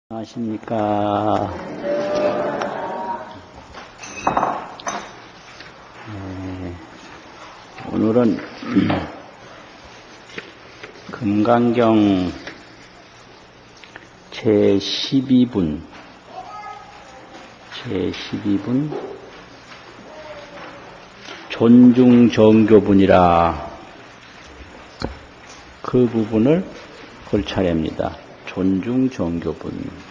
안녕하십니까. 오늘은 금강경 제12분 존중정교분이라 그 부분을 볼 차례입니다. 존중정교분.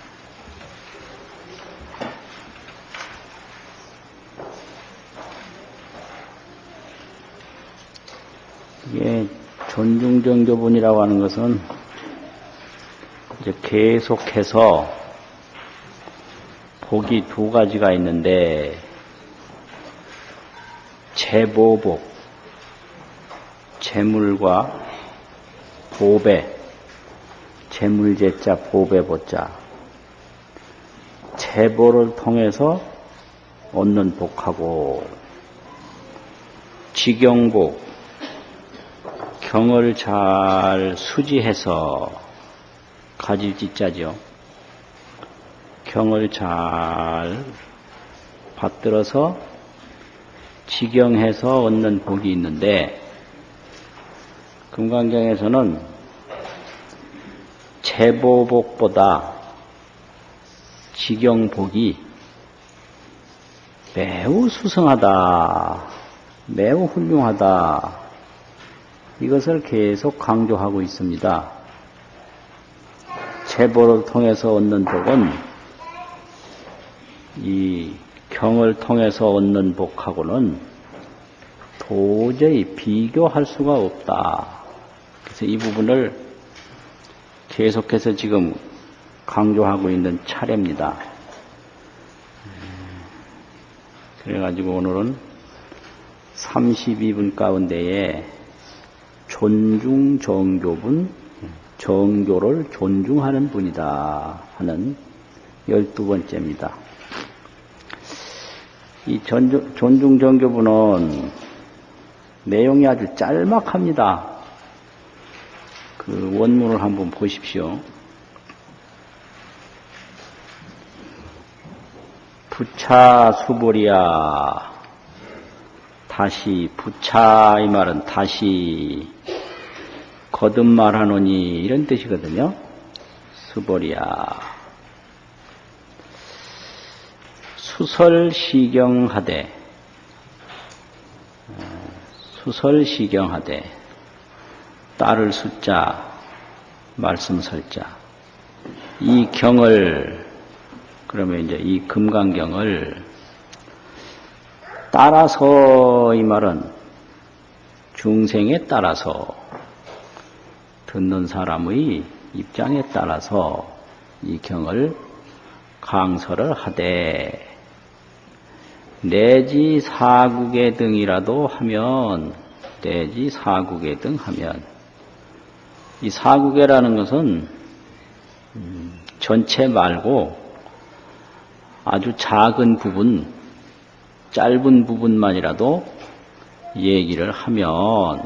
이게 존중정교분이라고 하는 것은 이제 계속해서 복이 두 가지가 있는데 재보복, 재물과 보배, 재물재자 보배보자, 재보를 통해서 얻는 복하고 지경복, 경을 잘 수지해서 가지지자죠. 경을 잘 받들어서 지경해서 얻는 복이 있는데 금강경에서는 재보복보다 지경복이 매우 수승하다, 매우 훌륭하다, 이것을 계속 강조하고 있습니다. 재보를 통해서 얻는 복은 이 경을 통해서 얻는 복하고는 도저히 비교할 수가 없다. 그래서 이 부분을 계속해서 지금 강조하고 있는 차례입니다. 그래가지고 오늘은 32분 가운데에 존중정교분, 정교를 존중하는 분이다 하는 12번째입니다. 이 존중정교분은 내용이 아주 짤막합니다. 그 원문을 한번 보십시오. 부차 수보리야. 다시 부차 이 말은 다시 거듭말하노니 이런 뜻이거든요. 수보리야. 수설시경하되 따를 숫자 말씀 설자 이 경을 그러면 이제 이 금강경을 따라서 이 말은 중생에 따라서 듣는 사람의 입장에 따라서 이 경을 강설을 하되 내지 사국에 등이라도 하면 내지 사국에 등 하면 이 사국에라는 것은 전체 말고 아주 작은 부분, 짧은 부분만이라도 얘기를 하면,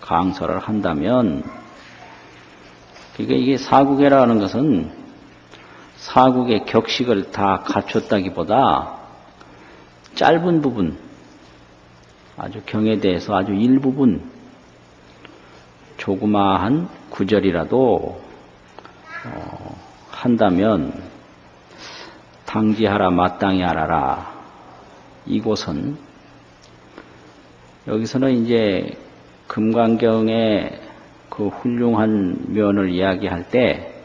강설을 한다면, 그러니까 이게 사국에라는 것은 사국의 격식을 다 갖췄다기보다 짧은 부분, 아주 경에 대해서 아주 일부분, 조그마한 구절이라도 한다면 당지하라 마땅히 알아라. 이곳은 여기서는 이제 금강경의 그 훌륭한 면을 이야기할 때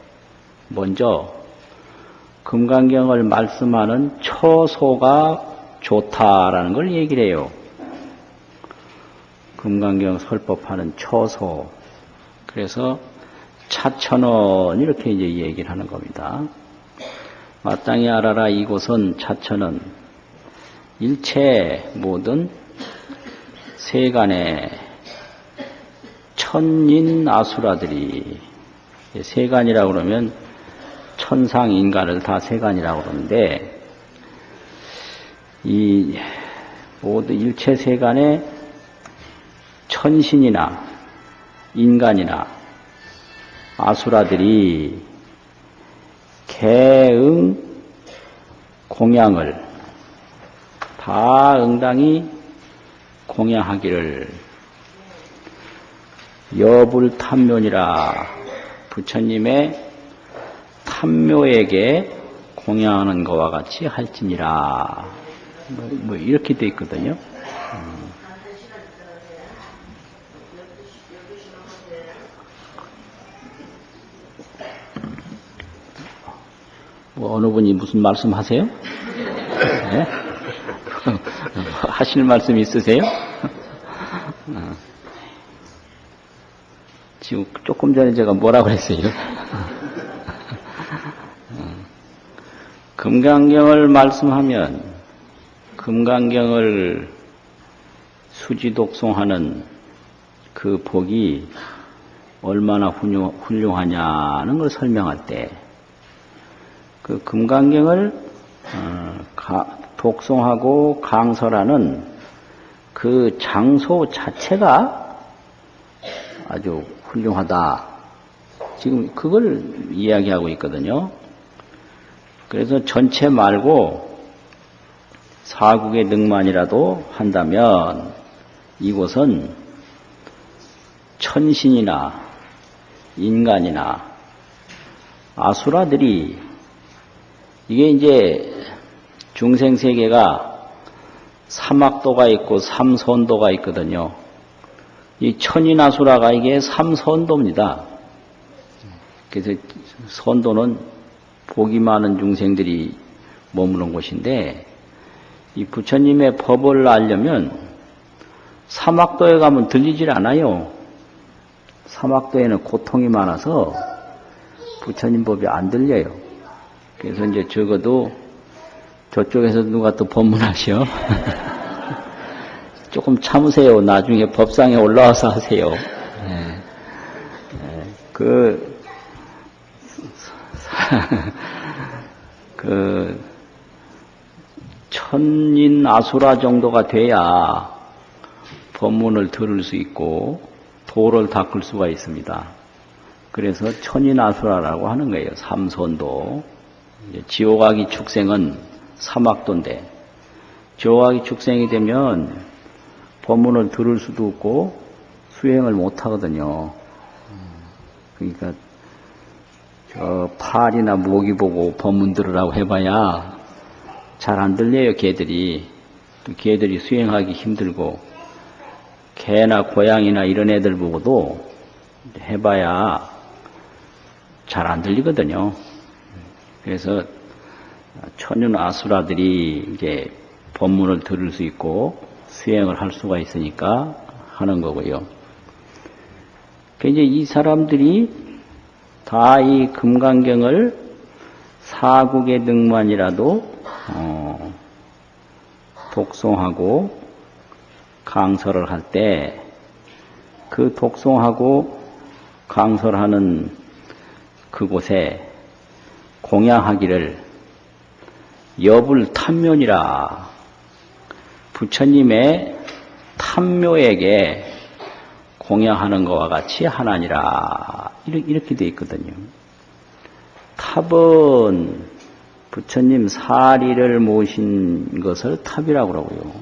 먼저 금강경을 말씀하는 처소가 좋다라는 걸 얘기를 해요. 금강경 설법하는 처소. 그래서 차천원 이렇게 이제 얘기를 하는 겁니다. 마땅히 알아라. 이곳은 차천은 일체 모든 세간의 천인 아수라들이 세간이라고 그러면 천상 인간을 다 세간이라고 그러는데 이 모든 일체 세간의 천신이나 인간이나 아수라들이 개응 공양을 다 응당히 공양하기를 여불탐묘니라 부처님의 탐묘에게 공양하는 것과 같이 할지니라. 뭐 이렇게 돼 있거든요. 뭐 어느 분이 무슨 말씀 하세요? 네? 하실 말씀 있으세요? 지금 조금 전에 제가 뭐라 그랬어요? 금강경을 말씀하면 금강경을 수지독송하는 그 복이 얼마나 훌륭하냐는 걸 설명할 때 그 금강경을 독송하고 강설하는 그 장소 자체가 아주 훌륭하다. 지금 그걸 이야기하고 있거든요. 그래서 전체 말고 사국의 능만이라도 한다면 이곳은 천신이나 인간이나 아수라들이 이게 이제 중생세계가 삼악도가 있고 삼선도가 있거든요. 이 천인아수라가 이게 삼선도입니다. 그래서 선도는 복이 많은 중생들이 머무는 곳인데 이 부처님의 법을 알려면 삼악도에 가면 들리질 않아요. 삼악도에는 고통이 많아서 부처님 법이 안 들려요. 그래서 이제 적어도 저쪽에서 누가 또 법문하셔. 조금 참으세요. 나중에 법상에 올라와서 하세요. 천인 아수라 정도가 돼야 법문을 들을 수 있고 도를 닦을 수가 있습니다. 그래서 천인 아수라라고 하는 거예요. 삼선도. 지옥아기 축생은 삼악도인데 지옥아기 축생이 되면 법문을 들을 수도 없고 수행을 못 하거든요. 그러니까 저 팔이나 목이 보고 법문 들으라고 해봐야 잘 안 들려요. 개들이. 또 개들이 수행하기 힘들고 개나 고양이나 이런 애들 보고도 해봐야 잘 안 들리거든요. 그래서 천윤 아수라들이 이제 법문을 들을 수 있고 수행을 할 수가 있으니까 하는 거고요. 이제 이 사람들이 다 이 금강경을 사국의 능만이라도 독송하고 강설을 할 때 그 독송하고 강설하는 그곳에 공양하기를 여불탐묘니라 부처님의 탐묘에게 공양하는 것과 같이 하나니라 이렇게 되어 있거든요. 탑은 부처님 사리를 모신 것을 탑이라고 그러고요.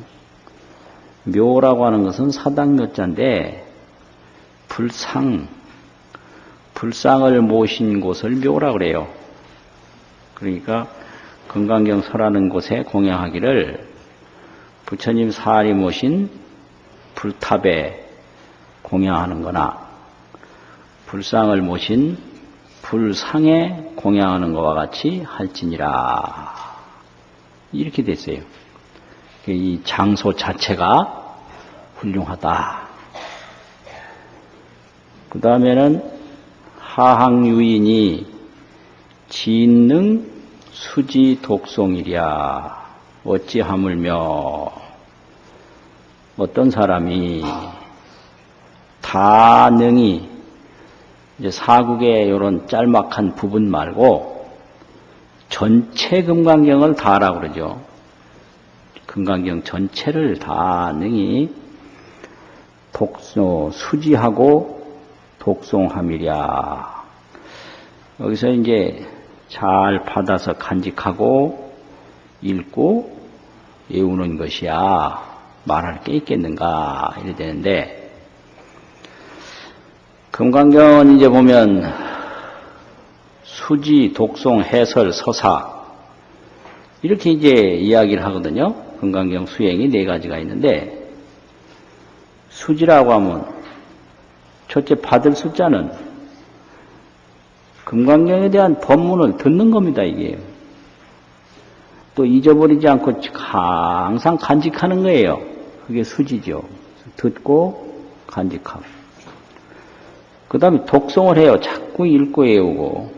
묘라고 하는 것은 사당묘자인데 불상을 모신 곳을 묘라고 그래요. 그러니까 금강경 설하는 곳에 공양하기를 부처님 사리 모신 불탑에 공양하는 거나 불상을 모신 불상에 공양하는 것과 같이 할지니라 이렇게 됐어요. 이 장소 자체가 훌륭하다. 그 다음에는 하항유인이 진능 수지 독송이랴 어찌하물며 어떤 사람이 다 능히 이제 사국의 이런 짤막한 부분 말고 전체 금강경을 다라고 그러죠. 금강경 전체를 다 능히 수지하고 독송함이랴. 여기서 이제 잘 받아서 간직하고 읽고 외우는 것이야 말할 게 있겠는가 이래 되는데, 금강경은 이제 보면 수지, 독송, 해설, 서사 이렇게 이제 이야기를 하거든요. 금강경 수행이 4가지가 있는데, 수지라고 하면 첫째 받을 숫자는 금강경에 대한 법문을 듣는 겁니다. 이게 또 잊어버리지 않고 항상 간직하는 거예요. 그게 수지죠. 듣고 간직하고. 그 다음에 독송을 해요. 자꾸 읽고 외우고.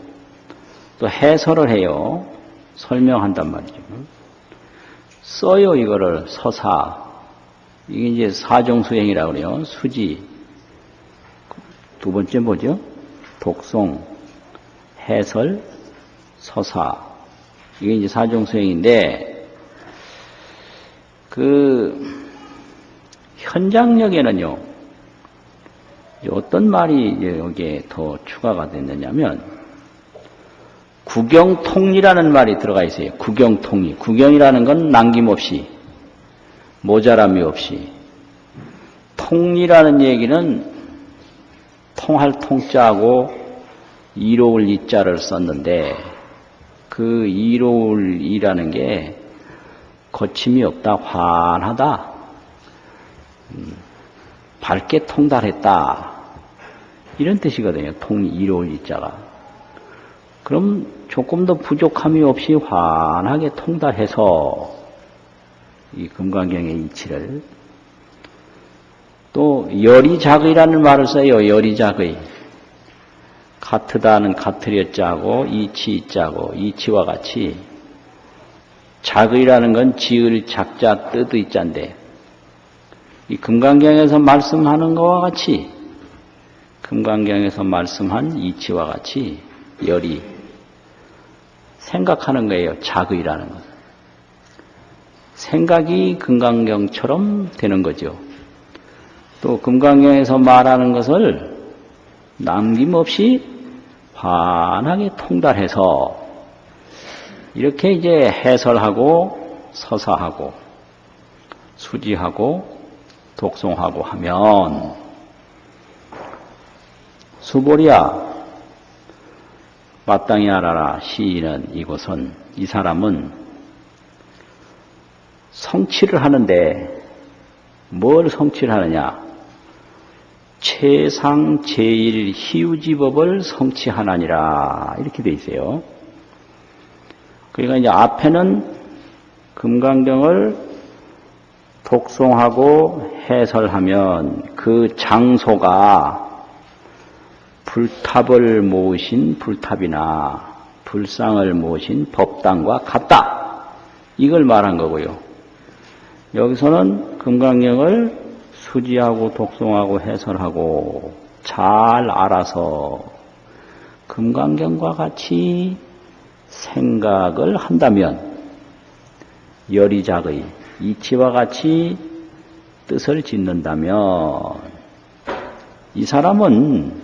또 해설을 해요. 설명한단 말이죠. 써요. 이거를 서사. 이게 이제 사종수행이라고 그래요. 수지. 두 번째 뭐죠? 독송, 해설, 서사. 이게 이제 사종수행인데, 현장력에는요, 어떤 말이 여기에 더 추가가 됐느냐면, 구경통리라는 말이 들어가 있어요. 구경통리. 구경이라는 건 남김없이, 모자람이 없이. 통리라는 얘기는 통할 통자하고 이로울 이자를 썼는데, 그 이로울 이라는 게 거침이 없다, 환하다, 밝게 통달했다, 이런 뜻이거든요. 이로울 이자가. 그럼 조금 더 부족함이 없이 환하게 통달해서 이 금강경의 이치를, 또 열이작의라는 말을 써요. 열이작의. 같으다는 같으렸자고 이치자고 이치와 같이, 작의라는 건 지을 작자 뜻의 자인데, 이 금강경에서 말씀하는 것과 같이, 금강경에서 말씀한 이치와 같이 열이 생각하는 거예요. 작의라는 것. 생각이 금강경처럼 되는 거죠. 또 금강경에서 말하는 것을 남김없이 환하게 통달해서 이렇게 이제 해설하고 서사하고 수지하고 독송하고 하면, 수보리야 마땅히 알아라. 시인은 이곳은, 이 사람은 성취를 하는데 뭘 성취를 하느냐? 최상 제일 희우지법을 성취하나니라, 이렇게 돼 있어요. 그러니까 이제 앞에는 금강경을 독송하고 해설하면 그 장소가 불탑을 모으신 불탑이나 불상을 모으신 법당과 같다, 이걸 말한 거고요. 여기서는 금강경을 수지하고 독송하고 해설하고 잘 알아서 금강경과 같이 생각을 한다면, 열이작의 이치와 같이 뜻을 짓는다면, 이 사람은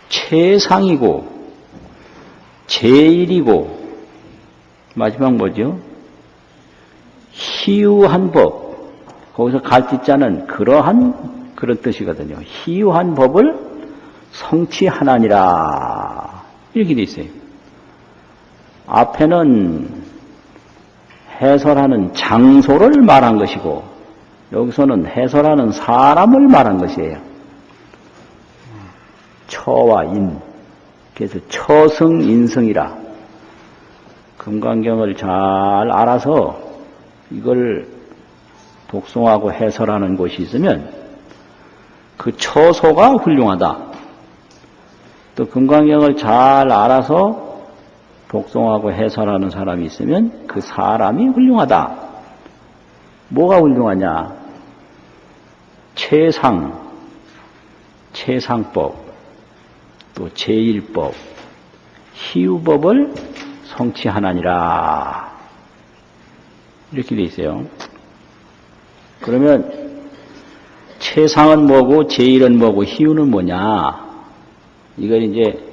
최상이고 제일이고 마지막 뭐죠? 희유한 법. 거기서 갈짓자는 그런 뜻이거든요. 희유한 법을 성취하나니라, 이렇게 돼 있어요. 앞에는 해설하는 장소를 말한 것이고, 여기서는 해설하는 사람을 말한 것이에요. 처와 인. 그래서 처승인승이라. 금강경을 잘 알아서 이걸 독송하고 해설하는 곳이 있으면 그 처소가 훌륭하다. 또 금강경을 잘 알아서 독송하고 해설하는 사람이 있으면 그 사람이 훌륭하다. 뭐가 훌륭하냐? 최상법, 또 제일법, 희유법을 성취하나니라, 이렇게 돼 있어요. 그러면 최상은 뭐고 제일은 뭐고 희유는 뭐냐? 이걸 이제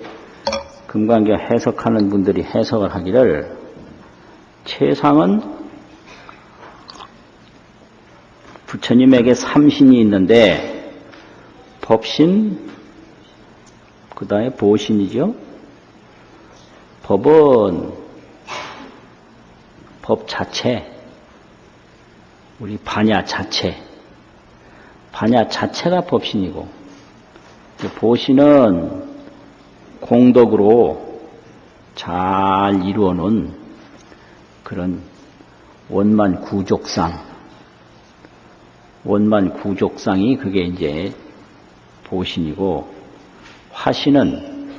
금강경 해석하는 분들이 해석을 하기를 최상은 부처님에게 삼신이 있는데 법신, 그 다음에 보신이죠. 법은 법 자체, 우리 반야 자체, 반야 자체가 법신이고, 보신은 공덕으로 잘 이루어놓은 그런 원만 구족상이 그게 이제 보신이고, 화신은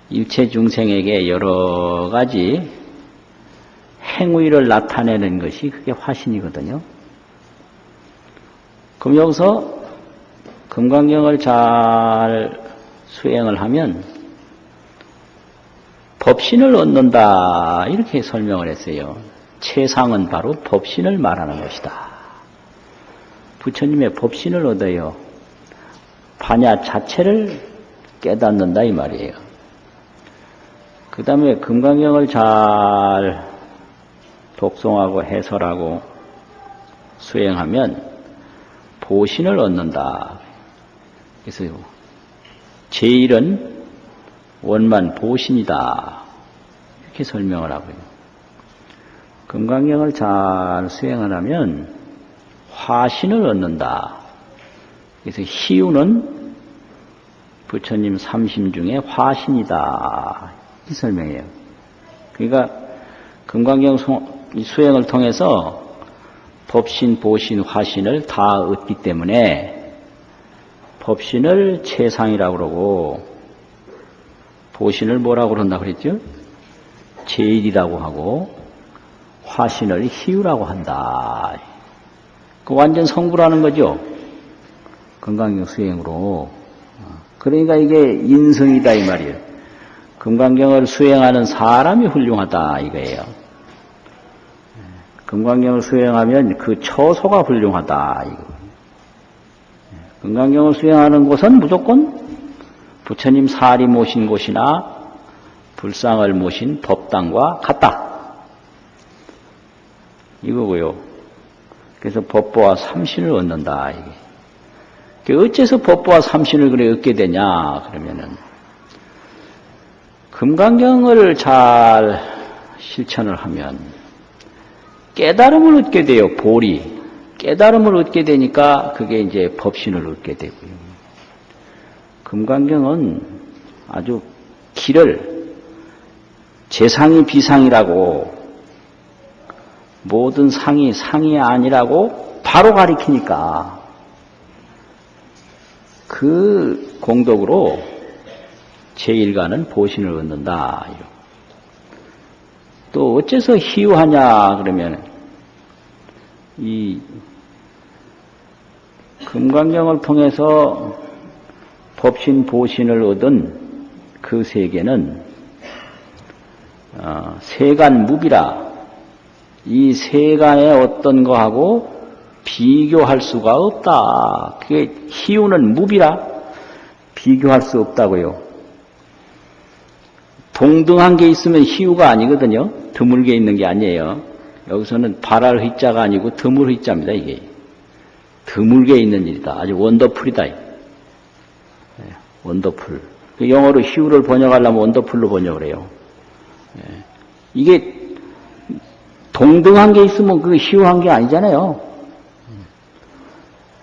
일체 중생에게 여러 가지 행위를 나타내는 것이 그게 화신이거든요. 그럼 여기서 금강경을 잘 수행을 하면 법신을 얻는다 이렇게 설명을 했어요. 최상은 바로 법신을 말하는 것이다. 부처님의 법신을 얻어요. 반야 자체를 깨닫는다 이 말이에요. 그 다음에 금강경을 잘 독송하고 해설하고 수행하면 보신을 얻는다. 그래서 제일은 원만 보신이다. 이렇게 설명을 하고요. 금강경을 잘 수행을 하면 화신을 얻는다. 그래서 희유는 부처님 삼심 중에 화신이다. 이 설명이에요. 그러니까 금강경 수행을 통해서 법신, 보신, 화신을 다 얻기 때문에 법신을 최상이라고 그러고 보신을 뭐라고 그런다 그랬죠? 제일이라고 하고 화신을 희유라고 한다. 그 완전 성불하는 거죠. 금강경 수행으로. 그러니까 이게 인성이다 이 말이에요. 금강경을 수행하는 사람이 훌륭하다 이거예요. 금강경을 수행하면 그 처소가 훌륭하다 이거. 금강경을 수행하는 곳은 무조건 부처님 사리 모신 곳이나 불상을 모신 법당과 같다. 이거고요. 그래서 법보와 삼신을 얻는다 이게. 어째서 법보와 삼신을 그래 얻게 되냐 그러면은 금강경을 잘 실천을 하면 깨달음을 얻게 돼요. 보리. 깨달음을 얻게 되니까 그게 이제 법신을 얻게 되고요. 금강경은 아주 길을 재상이 비상이라고 모든 상이 아니라고 바로 가리키니까 그 공덕으로 제1가는 보신을 얻는다. 또 어째서 희유하냐 그러면 이 금강경을 통해서 법신, 보신을 얻은 그 세계는 세간무비라. 이 세간의 어떤 거하고 비교할 수가 없다. 그게 희유는 무비라. 비교할 수 없다고요. 동등한 게 있으면 희유가 아니거든요. 드물게 있는 게 아니에요. 여기서는 발할 희자가 아니고 드물 희자입니다. 이게 드물게 있는 일이다. 아주 원더풀이다. 원더풀. 영어로 희유를 번역하려면 원더풀로 번역을 해요. 이게 동등한 게 있으면 그게 희유한 게 아니잖아요.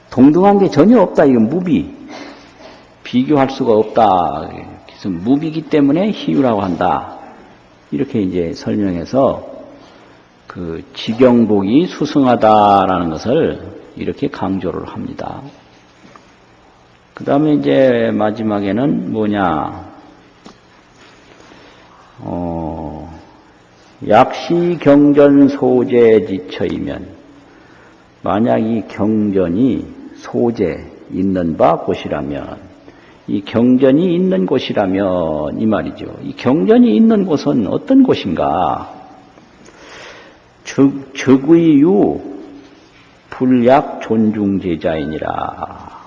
동등한 게 전혀 없다. 이건 무비. 비교할 수가 없다. 그래서 무비기 때문에 희유라고 한다. 이렇게 이제 설명해서 그 지경복이 수승하다라는 것을 이렇게 강조를 합니다. 그 다음에 이제 마지막에는 뭐냐, 약시 경전 소재 지처이면, 만약 이 경전이 소재 있는 바 곳이라면, 이 경전이 있는 곳이라면 이 말이죠. 이 경전이 있는 곳은 어떤 곳인가? 적의유 불약 존중제자이니라.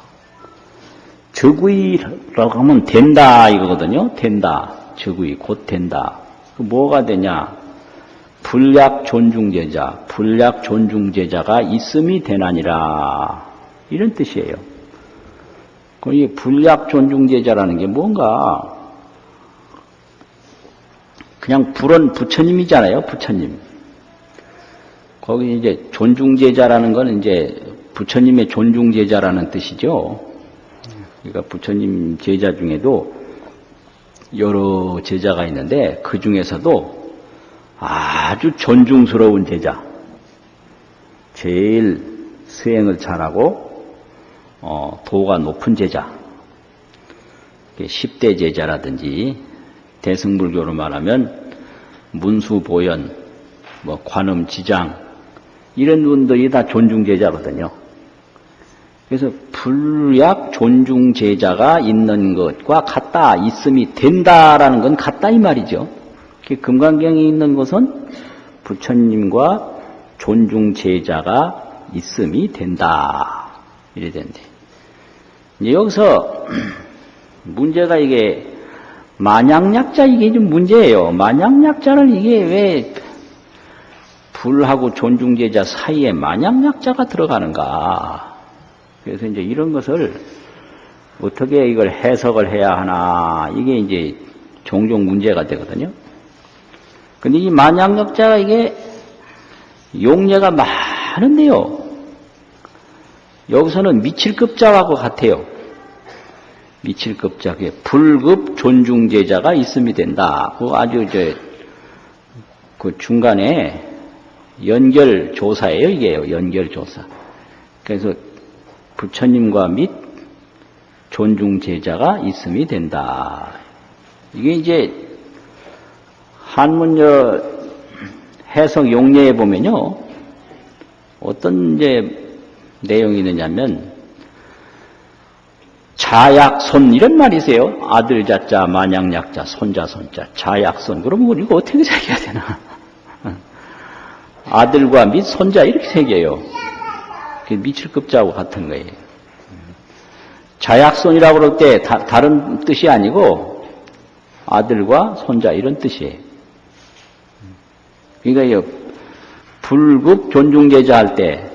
적의라고 하면 된다 이거거든요. 된다. 즉위 곧 된다. 그 뭐가 되냐? 불약 존중제자, 불약 존중제자가 있음이 되나니라. 이런 뜻이에요. 이 불약 존중제자라는 게 뭔가 그냥 불은 부처님이잖아요. 부처님. 거기 이제 존중제자라는 건 이제 부처님의 존중제자라는 뜻이죠. 그러니까 부처님 제자 중에도 여러 제자가 있는데 그 중에서도 아주 존중스러운 제자, 제일 수행을 잘하고 도가 높은 제자, 10대 제자라든지 대승불교로 말하면 문수보현, 관음지장 이런 분들이 다 존중제자거든요. 그래서 불약 존중제자가 있는 것과 같다, 있음이 된다라는 건 같다 이 말이죠. 금강경에 있는 것은 부처님과 존중제자가 있음이 된다. 이래 된대. 이제 여기서 문제가 이게 만약약자 이게 좀 문제예요. 만약약자를 이게 왜 불하고 존중제자 사이에 만약약자가 들어가는가. 그래서 이제 이런 것을 어떻게 이걸 해석을 해야 하나. 이게 이제 종종 문제가 되거든요. 근데 이 만약약자가 이게 용례가 많은데요. 여기서는 미칠급자하고 같아요. 미칠급자, 불급 존중제자가 있음이 된다. 그 아주 그 중간에 연결조사예요, 이게요. 연결조사. 그래서 부처님과 및 존중제자가 있음이 된다. 이게 이제 한문여 해석 용례에 보면요. 어떤 이제 내용이 있느냐면 자약손 이런 말이 있어요. 아들 자자, 만약약자, 손자, 손자, 자약손. 그러면 이거 어떻게 새겨야 되나? 아들과 및 손자 이렇게 새겨요. 미칠급자하고 같은 거예요. 자약손이라고 그럴 때 다른 뜻이 아니고 아들과 손자 이런 뜻이에요. 그러니까 불급 존중제자 할 때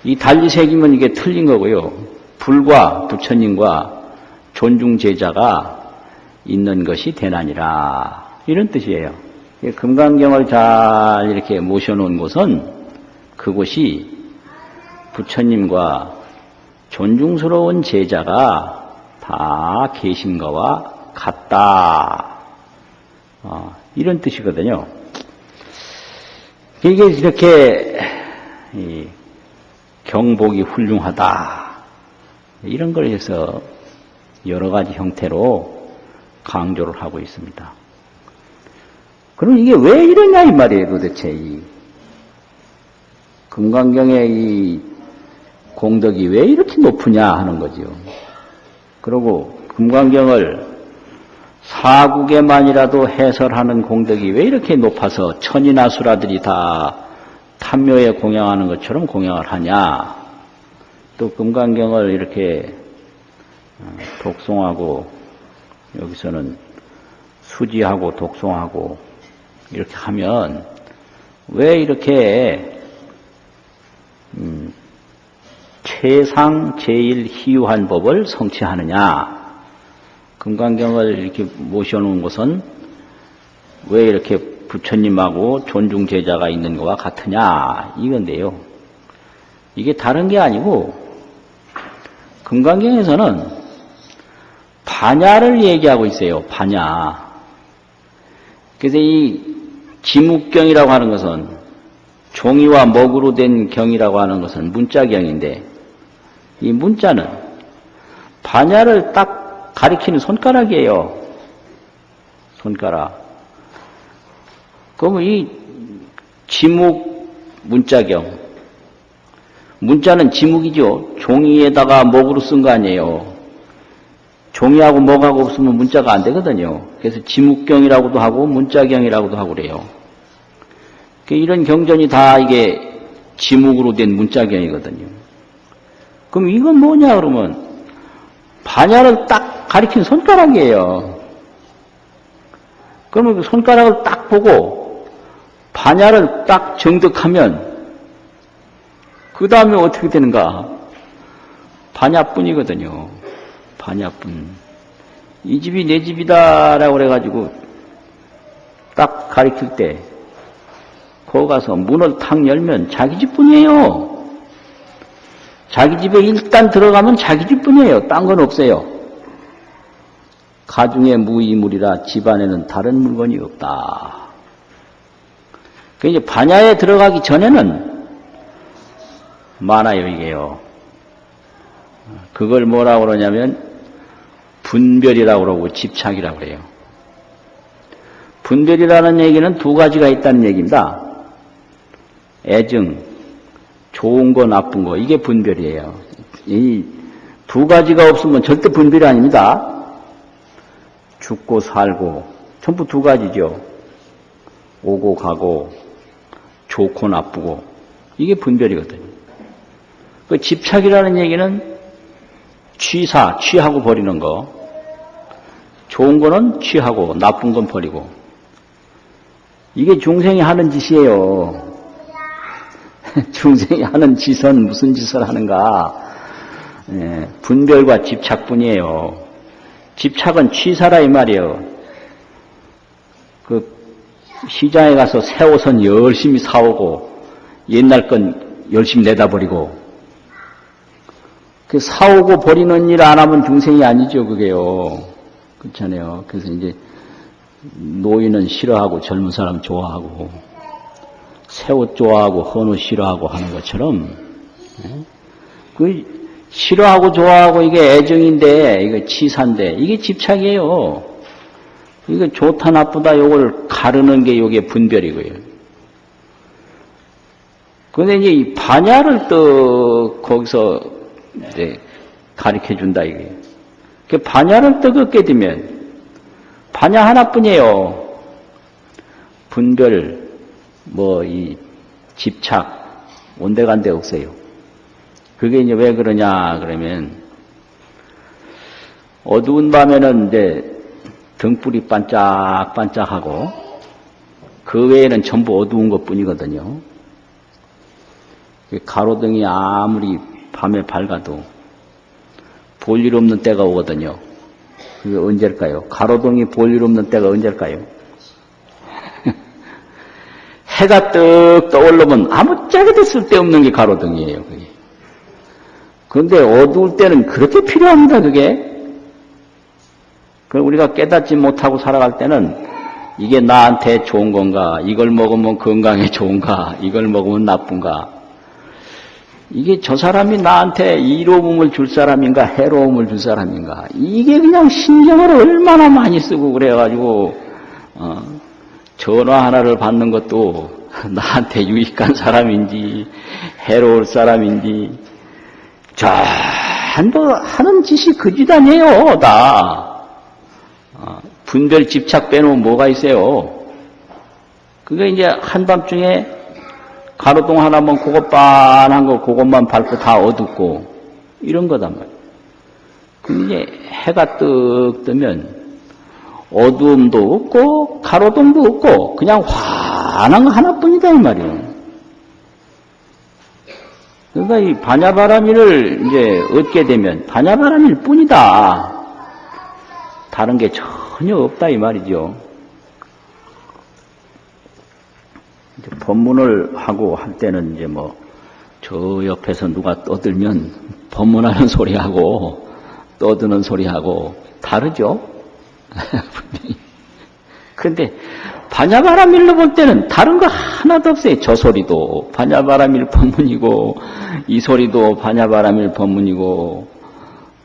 이 달리 새기면 이게 틀린 거고요. 불과 부처님과 존중제자가 있는 것이 되나니라. 이런 뜻이에요. 금강경을 잘 이렇게 모셔놓은 곳은 그곳이 부처님과 존중스러운 제자가 다 계신 거와 같다. 이런 뜻이거든요. 이게 이렇게 경복이 훌륭하다. 이런 걸 해서 여러 가지 형태로 강조를 하고 있습니다. 그럼 이게 왜 이러냐 이 말이에요. 도대체 이 금강경의 이 공덕이 왜 이렇게 높으냐 하는 거죠. 그리고 금강경을 사국에만이라도 해설하는 공덕이 왜 이렇게 높아서 천이나 수라들이 다 탐묘에 공양하는 것처럼 공양을 하냐. 또 금강경을 이렇게 독송하고 여기서는 수지하고 독송하고 이렇게 하면 왜 이렇게 최상 제일 희유한 법을 성취하느냐. 금강경을 이렇게 모셔놓은 것은 왜 이렇게 부처님하고 존중제자가 있는 것과 같으냐 이건데요. 이게 다른 게 아니고 금강경에서는 반야를 얘기하고 있어요. 반야. 그래서 이 지묵경이라고 하는 것은 종이와 먹으로 된 경이라고 하는 것은 문자경인데 이 문자는 반야를 딱 가리키는 손가락이에요. 손가락. 그러면 이 지묵 문자경. 문자는 지묵이죠. 종이에다가 먹으로 쓴 거 아니에요. 종이하고 먹하고 없으면 문자가 안 되거든요. 그래서 지묵경이라고도 하고 문자경이라고도 하고 그래요. 이런 경전이 다 이게 지묵으로 된 문자경이거든요. 그럼 이건 뭐냐 그러면 반야를 딱 가리킨 손가락이에요. 그러면 그 손가락을 딱 보고 반야를 딱 정득하면 그 다음에 어떻게 되는가? 반야뿐이거든요. 반야뿐. 이 집이 내 집이다라고 그래가지고 딱 가리킬 때 거기 가서 문을 탁 열면 자기 집뿐이에요. 자기 집에 일단 들어가면 자기 집뿐이에요. 딴 건 없어요. 가중에 무이물이라 집안에는 다른 물건이 없다. 그 이제 반야에 들어가기 전에는 많아요, 이게요. 그걸 뭐라고 그러냐면 분별이라고 그러고 집착이라고 그래요. 분별이라는 얘기는 두 가지가 있다는 얘기입니다. 애증, 좋은 거 나쁜 거, 이게 분별이에요. 이 두 가지가 없으면 절대 분별이 아닙니다. 죽고 살고 전부 두 가지죠. 오고 가고 좋고 나쁘고 이게 분별이거든요. 그 집착이라는 얘기는 취하고 버리는 거. 좋은 거는 취하고 나쁜 건 버리고. 이게 중생이 하는 짓이에요. 중생이 하는 짓은 무슨 짓을 하는가? 분별과 집착뿐이에요. 집착은 취사라 이 말이에요. 그 시장에 가서 새 옷은 열심히 사오고 옛날 건 열심히 내다버리고 그 사오고 버리는 일 안 하면 중생이 아니죠, 그게요. 그렇잖아요. 그래서 이제 노인은 싫어하고 젊은 사람 좋아하고 새 옷 좋아하고 헌 옷 싫어하고 하는 것처럼 그 싫어하고 좋아하고 이게 애정인데 이게 치사인데 이게 집착이에요. 이게 좋다 나쁘다 요걸 가르는 게 요게 분별이고요. 근데 이제 이 반야를 또 거기서 이제 가르쳐 준다 이게. 그 반야를 또 걷게 되면 반야 하나뿐이에요. 분별 뭐 이 집착 온데간데 없어요. 그게 이제 왜 그러냐 그러면 어두운 밤에는 이제 등불이 반짝반짝하고 그 외에는 전부 어두운 것뿐이거든요. 가로등이 아무리 밤에 밝아도 볼일 없는 때가 오거든요. 그게 언제일까요? 가로등이 볼일 없는 때가 언제일까요? 해가 떡 떠오르면 아무짝에도 쓸데없는 게 가로등이에요. 그게. 그런데 어두울 때는 그렇게 필요합니다. 그게. 우리가 깨닫지 못하고 살아갈 때는 이게 나한테 좋은 건가? 이걸 먹으면 건강에 좋은가? 이걸 먹으면 나쁜가? 이게 저 사람이 나한테 이로움을 줄 사람인가? 해로움을 줄 사람인가? 이게 그냥 신경을 얼마나 많이 쓰고 그래가지고 전화 하나를 받는 것도 나한테 유익한 사람인지 해로울 사람인지 전부 하는 짓이 그 짓 아니에요. 다 분별 집착 빼놓으면 뭐가 있어요. 그게 이제 한밤중에 가로등 하나만 그거 빤한 거 그것만 밟고 다 어둡고 이런 거단 말이에요. 그럼 이제 해가 떡 뜨면 어두움도 없고 가로등도 없고 그냥 환한 거 하나뿐이다 이 말이에요. 그러니까 이 반야바라밀을 이제 얻게 되면 반야바라밀 뿐이다. 다른 게 전혀 없다 이 말이죠. 이제 법문을 하고 할 때는 이제 뭐 저 옆에서 누가 떠들면 법문하는 소리하고 떠드는 소리하고 다르죠. 그런데 반야바라밀로 볼 때는 다른 거 하나도 없어요. 저 소리도 반야바라밀 법문이고 이 소리도 반야바라밀 법문이고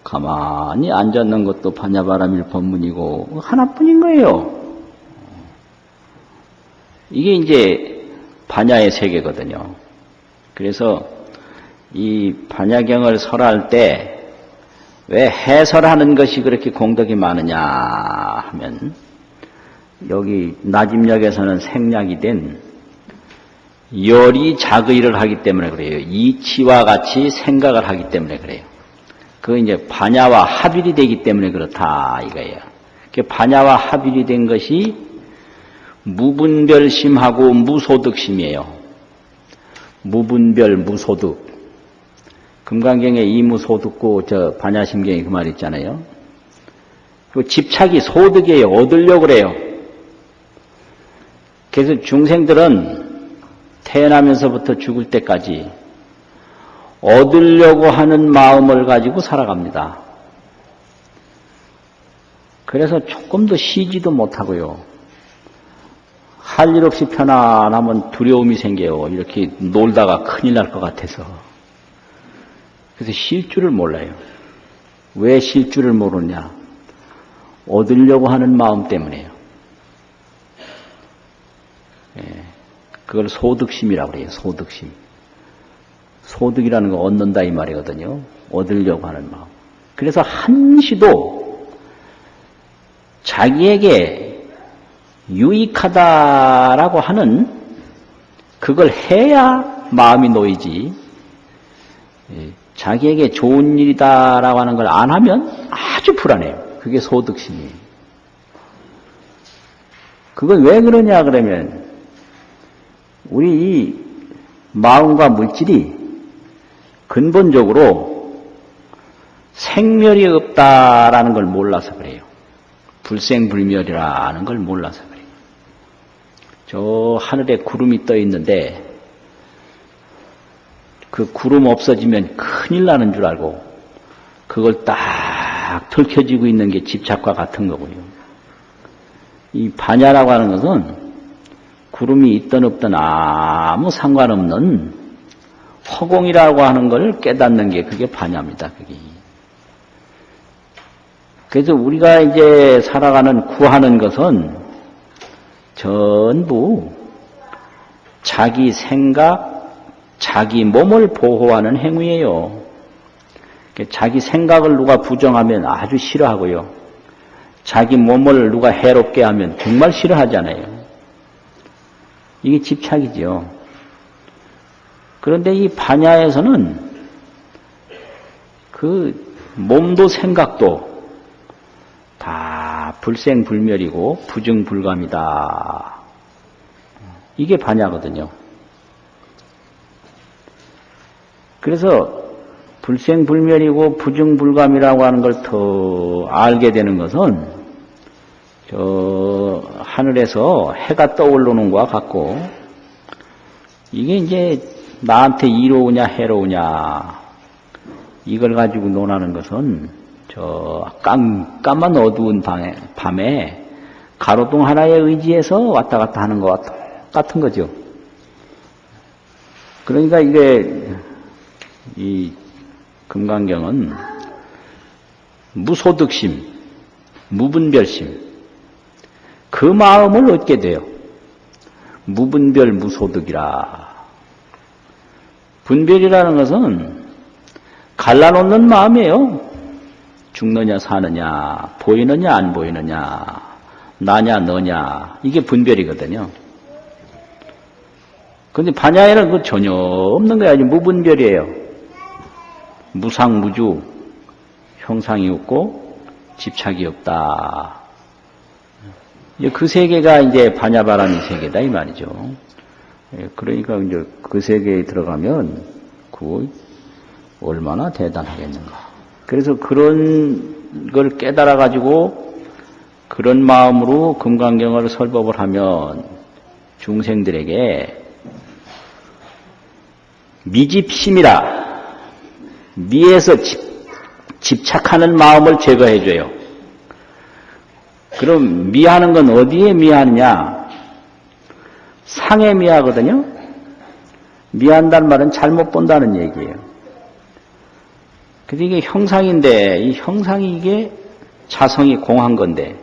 가만히 앉았는 것도 반야바라밀 법문이고 하나뿐인 거예요. 이게 이제 반야의 세계거든요. 그래서 이 반야경을 설할 때 왜 해설하는 것이 그렇게 공덕이 많으냐 하면 여기 나집역에서는 생략이 된 열이 자의를 하기 때문에 그래요. 이치와 같이 생각을 하기 때문에 그래요. 그 이제 반야와 합일이 되기 때문에 그렇다 이거예요. 그 반야와 합일이 된 것이 무분별심하고 무소득심이에요. 무분별 무소득. 금강경에 이무소득고 저 반야심경에 그 말 있잖아요. 그 집착이 소득이에요. 얻으려고 그래요. 그래서 중생들은 태어나면서부터 죽을 때까지 얻으려고 하는 마음을 가지고 살아갑니다. 그래서 조금도 쉬지도 못하고요. 할 일 없이 편안하면 두려움이 생겨요. 이렇게 놀다가 큰일 날 것 같아서. 그래서 쉴 줄을 몰라요. 왜 쉴 줄을 모르냐? 얻으려고 하는 마음 때문에요. 그걸 소득심이라고 그래요. 소득심. 소득이라는 거 얻는다 이 말이거든요. 얻으려고 하는 마음. 그래서 한시도 자기에게 유익하다라고 하는 그걸 해야 마음이 놓이지. 자기에게 좋은 일이다라고 하는 걸 안 하면 아주 불안해요. 그게 소득심이에요. 그건 왜 그러냐 그러면 우리 이 마음과 물질이 근본적으로 생멸이 없다라는 걸 몰라서 그래요. 불생불멸이라는 걸 몰라서 그래요. 저 하늘에 구름이 떠 있는데 그 구름 없어지면 큰일 나는 줄 알고 그걸 딱 털켜지고 있는 게 집착과 같은 거고요. 이 반야라고 하는 것은 구름이 있든 없든 아무 상관없는 허공이라고 하는 걸 깨닫는 게 그게 반야입니다. 그게. 그래서 우리가 이제 살아가는 구하는 것은 전부 자기 생각, 자기 몸을 보호하는 행위예요. 자기 생각을 누가 부정하면 아주 싫어하고요. 자기 몸을 누가 해롭게 하면 정말 싫어하잖아요. 이게 집착이죠. 그런데 이 반야에서는 그 몸도 생각도 다 불생불멸이고 부증불감이다. 이게 반야거든요. 그래서 불생불멸이고 부증불감이라고 하는 걸 더 알게 되는 것은 저 하늘에서 해가 떠오르는 것과 같고 이게 이제 나한테 이로우냐 해로우냐 이걸 가지고 논하는 것은 저 깜깜한 어두운 밤에 가로등 하나에 의지해서 왔다 갔다 하는 것과 똑같은 거죠. 그러니까 이게 이 금강경은 무소득심, 무분별심 그 마음을 얻게 돼요. 무분별 무소득이라. 분별이라는 것은 갈라놓는 마음이에요. 죽느냐 사느냐, 보이느냐 안 보이느냐, 나냐 너냐 이게 분별이거든요. 그런데 반야에는 그 전혀 없는 거야. 무분별이에요. 무상무주, 형상이 없고 집착이 없다. 그 세계가 이제 반야바람이 세계다 이 말이죠. 그러니까 이제 그 세계에 들어가면 그 얼마나 대단하겠는가. 그래서 그런 걸 깨달아 가지고 그런 마음으로 금강경을 설법을 하면 중생들에게 미집심이라 미에서 집착하는 마음을 제거해줘요. 그럼 미하는 건 어디에 미하느냐? 상에 미하거든요. 미한다는 말은 잘못 본다는 얘기예요. 그래서 이게 형상인데 이 형상이 이게 자성이 공한 건데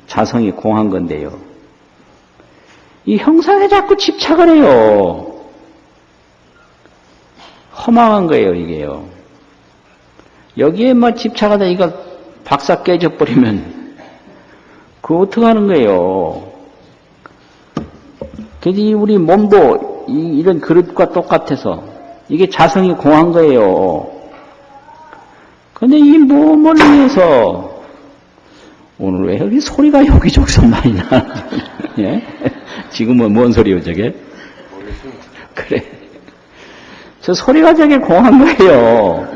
자성이 공한 건데요. 이 형상에 자꾸 집착을 해요. 허망한 거예요, 이게요. 여기에 뭐 집착하다 이거 박사 깨져버리면 그거 어떡하는 거예요. 그래서 우리 몸도 이런 그릇과 똑같아서 이게 자성이 공한 거예요. 근데 이 몸을 위해서 오늘 왜 여기 소리가 여기저기서 많이 나는지. 예? 지금은 뭔 소리요, 저게? 그래. 저 소리가 저게 공한 거예요.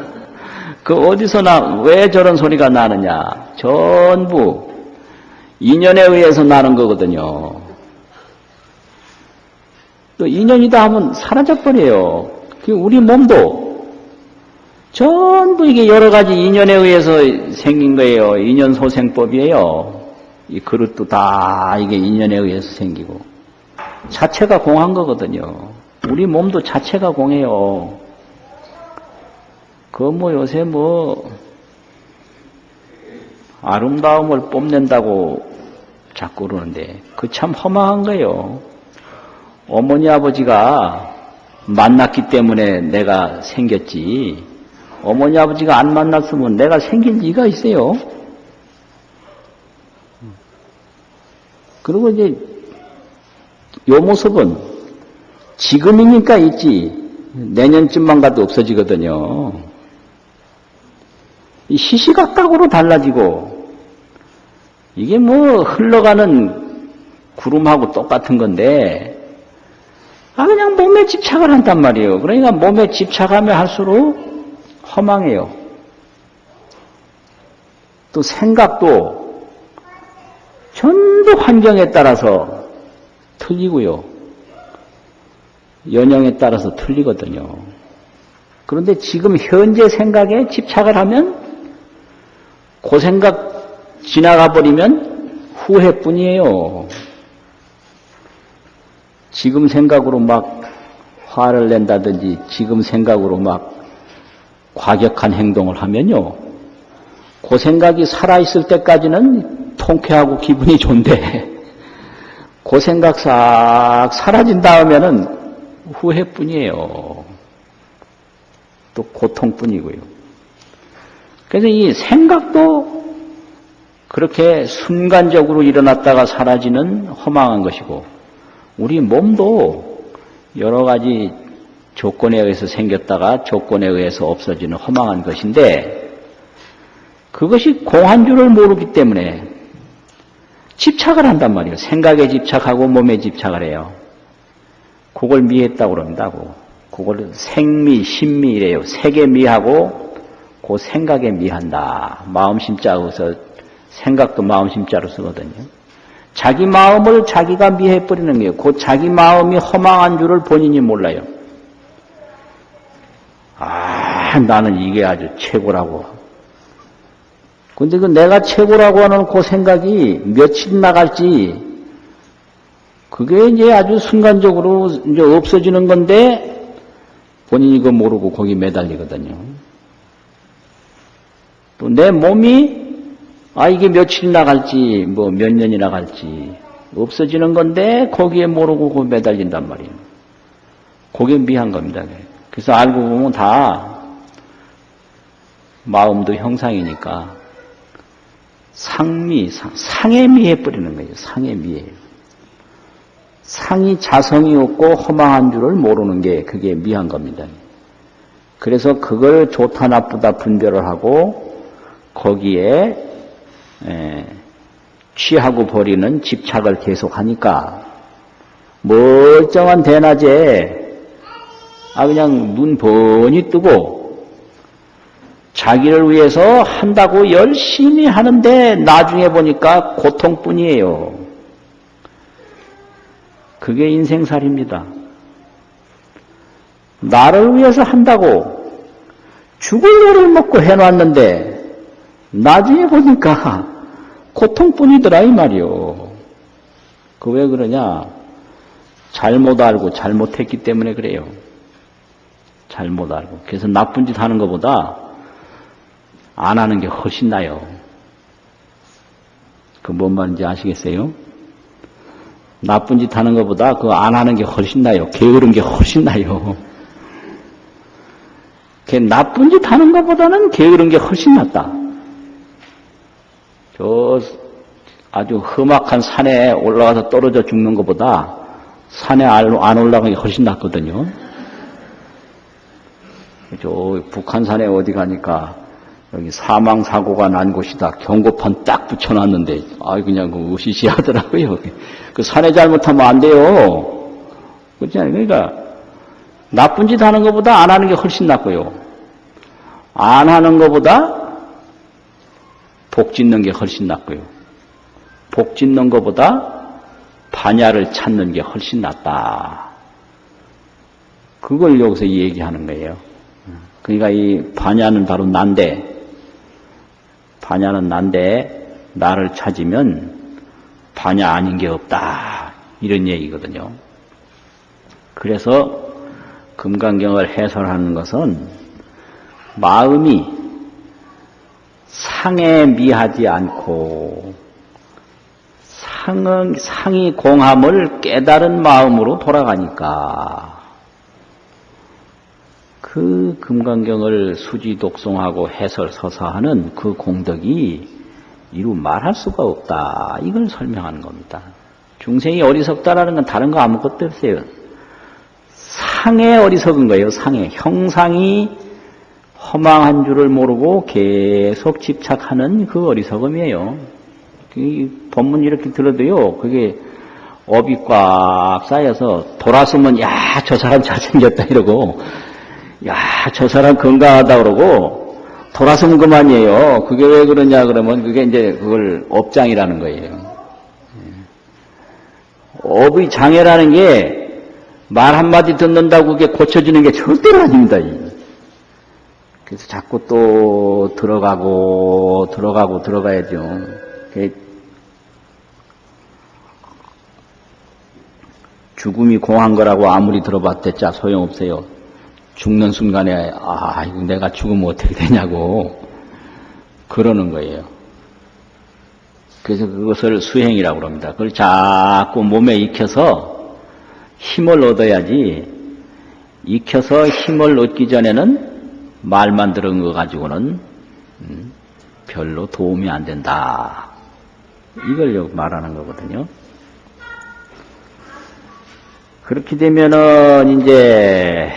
그 어디서 왜 저런 소리가 나느냐. 전부 인연에 의해서 나는 거거든요. 또 인연이다 하면 사라져버려요. 우리 몸도 전부 이게 여러 가지 인연에 의해서 생긴 거예요. 인연소생법이에요. 이 그릇도 다 이게 인연에 의해서 생기고. 자체가 공한 거거든요. 우리 몸도 자체가 공해요. 요새 아름다움을 뽐낸다고 자꾸 그러는데, 그 참 허망한 거예요. 어머니 아버지가 만났기 때문에 내가 생겼지, 어머니 아버지가 안 만났으면 내가 생길 리가 있어요. 그리고 이제 요 모습은 지금이니까 있지 내년쯤만 가도 없어지거든요. 이 시시각각으로 달라지고, 이게 흘러가는 구름하고 똑같은 건데, 그냥 몸에 집착을 한단 말이에요. 그러니까 몸에 집착하면 할수록 허망해요. 또 생각도 전부 환경에 따라서 틀리고요. 연영에 따라서 틀리거든요. 그런데 지금 현재 생각에 집착을 하면 그 생각 지나가 버리면 후회뿐이에요. 지금 생각으로 막 화를 낸다든지 지금 생각으로 막 과격한 행동을 하면요, 그 생각이 살아있을 때까지는 통쾌하고 기분이 좋은데 그 생각 싹 사라진 다음에는 후회뿐이에요. 또 고통뿐이고요. 그래서 이 생각도 그렇게 순간적으로 일어났다가 사라지는 허망한 것이고, 우리 몸도 여러 가지 조건에 의해서 생겼다가 조건에 의해서 없어지는 허망한 것인데, 그것이 공한 줄을 모르기 때문에 집착을 한단 말이에요. 생각에 집착하고 몸에 집착을 해요. 그걸 미했다고 그런다고. 그걸 생미, 신미래요. 색에 미하고 그 생각에 미한다. 마음심자로서, 생각도 마음심자로 쓰거든요. 자기 마음을 자기가 미해버리는 거예요. 그 자기 마음이 허망한 줄을 본인이 몰라요. 나는 이게 아주 최고라고. 근데 그 내가 최고라고 하는 그 생각이 며칠 나갈지, 그게 이제 아주 순간적으로 이제 없어지는 건데, 본인이 그거 모르고 거기 매달리거든요. 또 내 몸이, 이게 며칠 나갈지, 몇 년이 나갈지, 없어지는 건데, 거기에 모르고 그거 매달린단 말이에요. 그게 미한 겁니다. 그래서 알고 보면 다, 마음도 형상이니까, 상에 미해버리는 거예요. 상에 미해요. 상이 자성이 없고 허망한 줄을 모르는 게 그게 미한 겁니다. 그래서 그걸 좋다 나쁘다 분별을 하고 거기에 취하고 버리는 집착을 계속하니까 멀쩡한 대낮에 그냥 눈 번이 뜨고 자기를 위해서 한다고 열심히 하는데 나중에 보니까 고통뿐이에요. 그게 인생살이입니다. 나를 위해서 한다고 죽을 노를 먹고 해놨는데 나중에 보니까 고통뿐이더라 이 말이요. 그 왜 그러냐? 잘못 알고 잘못했기 때문에 그래요. 잘못 알고. 그래서 나쁜 짓 하는 것보다 안 하는 게 훨씬 나요. 그 뭔 말인지 아시겠어요? 나쁜 짓 하는 것보다 그거 안 하는 게 훨씬 나요. 게으른 게 훨씬 나요. 나쁜 짓 하는 것보다는 게으른 게 훨씬 낫다. 저 아주 험악한 산에 올라가서 떨어져 죽는 것보다 산에 안 올라가는 게 훨씬 낫거든요. 저 북한산에 어디 가니까 여기 사망사고가 난 곳이다. 경고판 딱 붙여놨는데, 그냥 으시시하더라고요. 그 산에 잘못하면 안 돼요. 그렇잖아요. 그러니까, 나쁜 짓 하는 것보다 안 하는 게 훨씬 낫고요. 안 하는 것보다 복 짓는 게 훨씬 낫고요. 복 짓는 것보다 반야를 찾는 게 훨씬 낫다. 그걸 여기서 얘기하는 거예요. 그러니까 이 반야는 바로 난데, 반야는 난데 나를 찾으면 반야 아닌 게 없다. 이런 얘기거든요. 그래서 금강경을 해설하는 것은 마음이 상에 미하지 않고 상이 공함을 깨달은 마음으로 돌아가니까 그 금강경을 수지 독송하고 해설 서사하는 그 공덕이 이루 말할 수가 없다. 이걸 설명하는 겁니다. 중생이 어리석다라는 건 다른 거 아무것도 없어요. 상에 어리석은 거예요. 상에. 형상이 허망한 줄을 모르고 계속 집착하는 그 어리석음이에요. 이 법문 이렇게 들어도요. 그게 업이 꽉 쌓여서 돌아서면 저 사람 잘생겼다 이러고 저 사람 건강하다 그러고 돌아서면 그만이에요. 그게 왜 그러냐 그러면 그게 이제 그걸 업장이라는 거예요. 업의 장애라는 게 말 한마디 듣는다고 그게 고쳐지는 게 절대로 아닙니다. 그래서 자꾸 또 들어가야죠. 죽음이 공한 거라고 아무리 들어봤댔자 소용없어요. 죽는 순간에 이거 내가 죽으면 어떻게 되냐고 그러는 거예요. 그래서 그것을 수행이라고 합니다. 그걸 자꾸 몸에 익혀서 힘을 얻어야지, 익혀서 힘을 얻기 전에는 말만 들은 거 가지고는 별로 도움이 안 된다. 이걸 말하는 거거든요. 그렇게 되면은 이제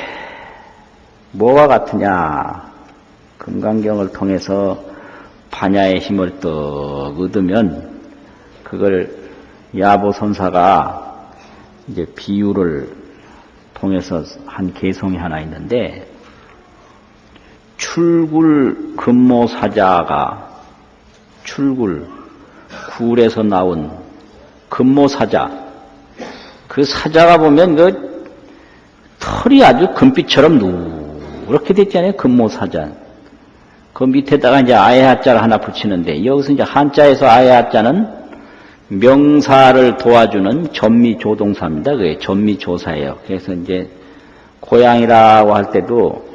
뭐와 같으냐? 금강경을 통해서 반야의 힘을 떡 얻으면 그걸 야보선사가 이제 비유를 통해서 한 개성이 하나 있는데, 출굴 금모사자가 굴에서 나온 금모사자, 그 사자가 보면 그 털이 아주 금빛처럼 누렇게 됐잖아요. 금모사자. 그 밑에다가 이제 아예하자를 하나 붙이는데, 여기서 이제 한자에서 아예하자는 명사를 도와주는 전미조동사입니다. 그게 전미조사예요. 그래서 이제 고양이라고 할 때도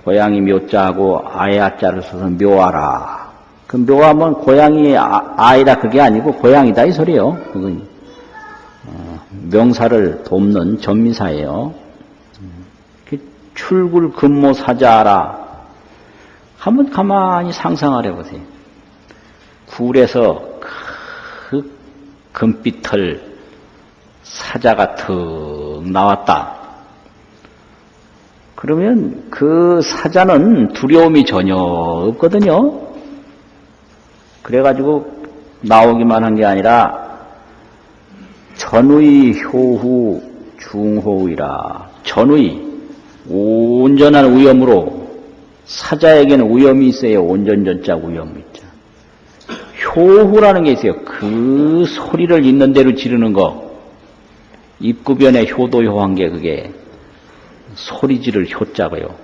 고양이 묘자하고 아예하자를 써서 묘하라. 그 묘하면 고양이 아이라 그게 아니고 고양이다 이 소리예요. 그건 명사를 돕는 전미사예요. 출굴 금모사자라. 한번 가만히 상상하려 보세요. 굴에서 그 금빛털 사자가 턱 나왔다. 그러면 그 사자는 두려움이 전혀 없거든요. 그래가지고 나오기만 한 게 아니라 전의 효후 중호의라. 전의 온전한 위엄으로, 사자에게는 위엄이 있어요. 온전전자 위엄이 있죠. 효후라는 게 있어요. 그 소리를 있는 대로 지르는 거. 입구변에 효도효한 게 그게 소리 지를 효자고요.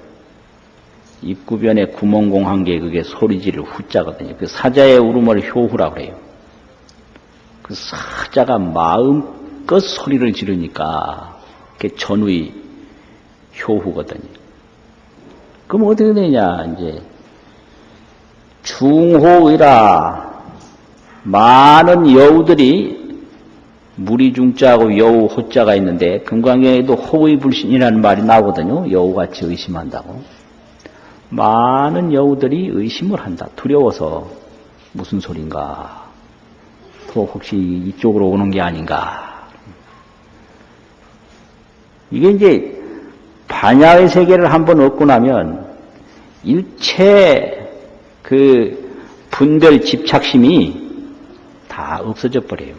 입구변에 구멍공한 게 그게 소리 지를 후자거든요. 그 사자의 울음을 효후라고 해요. 그 사자가 마음껏 소리를 지르니까 그게 전의 효후거든요. 그럼 어떻게 되냐, 이제. 중호의라. 많은 여우들이 무리중자하고 여우 호자가 있는데 금강경에도 호의불신이라는 말이 나오거든요. 여우같이 의심한다고. 많은 여우들이 의심을 한다. 두려워서 무슨 소린가. 또 혹시 이쪽으로 오는 게 아닌가. 이게 이제 반야의 세계를 한번 얻고 나면 일체 그 분별 집착심이 다 없어져 버려요.